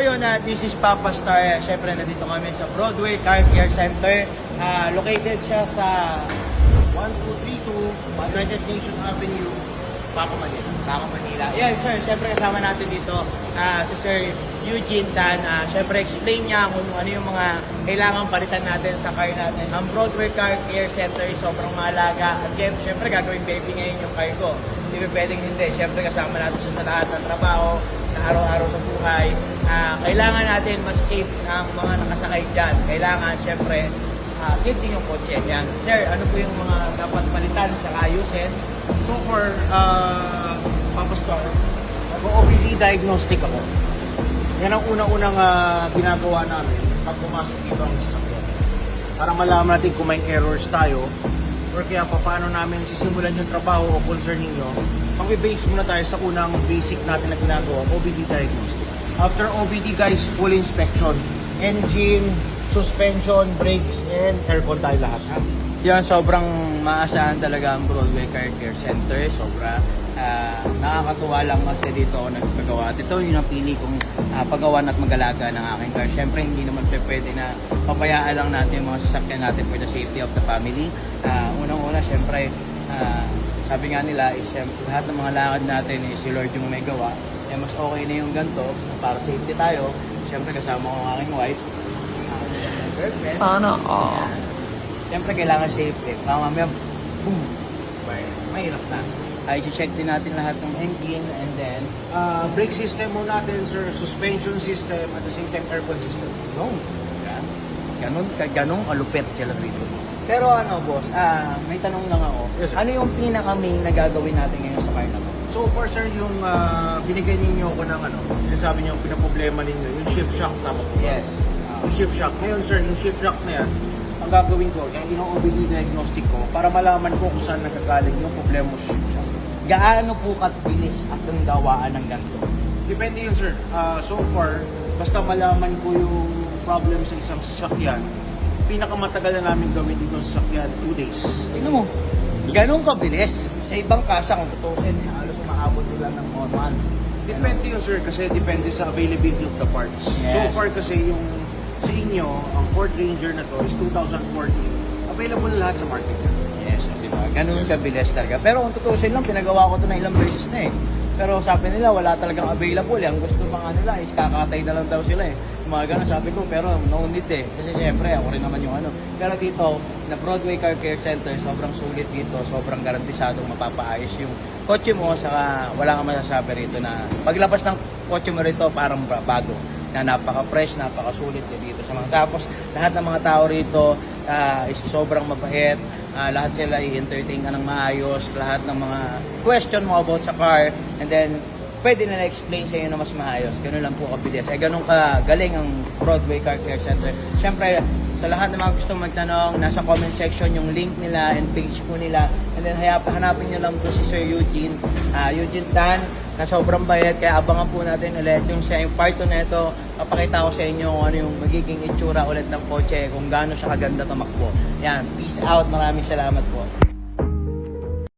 yun, this is Papa Star. Siyempre, nandito kami sa Broadway Car Care Center. Located siya sa 1232 United Nations Avenue, Paco, Manila. Yan, sir. Siyempre, kasama natin dito si Sir Eugene Tan. Siyempre, explain niya kung ano yung mga kailangan palitan natin sa car natin. Ang Broadway Car Care Center is sobrang mahalaga. At siyempre, gagawin baby ngayon yung car ko. Hindi pwedeng hindi. Siyempre, kasama natin siya sa lahat ng trabaho, na araw-araw sa buhay. Kailangan natin mas safe ang mga nakasakay dyan. Kailangan, siyempre, safety yung kotse. Yan. Sir, ano po yung mga dapat palitan sa ayusin? So for Papa Star, nag-OBD diagnostic ako. Yan ang unang-unang ginagawa namin pag pumasok dito ang sasakyan. Para malaman natin kung may errors tayo or kaya paano namin sisimulan yung trabaho o concerning nyo. Mag-base muna tayo sa unang basic natin na ginagawa, OBD diagnostic. After OBD guys, full inspection. Engine, suspension, brakes, and aircon tayo lahat. Ha? Yan, sobrang maasahan talaga ang Broadway Car Care Center. Sobra nakakatuwa lang kasi dito ako nagpagawa. At ito yung napili kong pagawan at mag-alaga ng aking car. Siyempre, hindi naman pwede na papayaan lang natin yung mga sasakyan natin for the safety of the family. Unang-una, siyempre, sabi nga nila, lahat ng mga lakad natin si Lord yung may gawa. Mas okay na yung ganito para safety tayo. Siyempre, kasama ko ang aking wife. Girlfriend. Sana all. Siyempre, kailangan safety. Mamaya, boom! Mahirap na. I-check din natin lahat ng engine and then Brake system mo natin, sir, suspension system, at the same time aircon system. no. Ganun alupet sila dito. Pero ano, boss, may tanong lang ako. Yes, sir. Ano yung pinaka-main na gagawin natin ngayon sa car na to? So far, sir, yung binigay ninyo ako ng sinasabi niyo, pinaproblema ninyo, yung shift shock, tama po ba? Yes. Yung shift shock. Ngayon, sir, yung shift shock na yan, ang gagawin ko, yung ino-OBD diagnostic ko, para malaman ko kung saan nagkagaling yung problema mo sa shift shock. Gaano po kabilis at ang gawaan ng ganito? Depende yun, sir. So far, basta malaman ko yung problem sa isang sasakyan, pinakamatagal na namin gawin dito sa sasakyan, 2 days. Tingnan mo, ganun kabilis. Sa ibang kasa, kung tutusin, halos maabot nila ng 1 month. Depende yun, sir, kasi depende sa availability of the parts. Yes. So far kasi yung sa inyo, ang Ford Ranger na to is 2014. Available na lahat sa market. Yes, di ba? Ganun kabilis talaga. Pero kung tutusin lang, pinagawa ko to na ilang beses na eh. Pero sabi nila, wala talagang available. Ang gusto pa nga nila is kakatay na lang daw sila eh. Mga ganun, sabi ko, pero no need eh. Kasi syempre, ako rin naman yung ano. Pero dito, na Broadway Car Care Center, sobrang sulit dito. Sobrang garantisadong mapapaayos yung kotse mo. Saka wala kang masasabi rito na paglabas ng kotse mo rito, parang bago. Na napaka-fresh, napaka-sulit dito sa mga. Tapos, lahat ng mga tao rito is sobrang mabait. Lahat sila i-entertain ka ng maayos, lahat ng mga question mo about sa car, and then pwede nila explain sa iyo na mas maayos. Ganun lang po kabilis. Ganun kagaling ang Broadway Car Care Center. Siyempre, sa lahat ng mga gustong magtanong, nasa comment section yung link nila and page po nila. And then hanapin nyo lang po si Sir Eugene, Eugene Tan, na sobrang bayad. Kaya abangan po natin ulit yung sa yung part 2 na ito. Papakita ko sa inyo kung ano yung magiging itsura ulit ng kotse, kung gaano siya kaganda tumakbo. Yan, peace out. Maraming salamat po.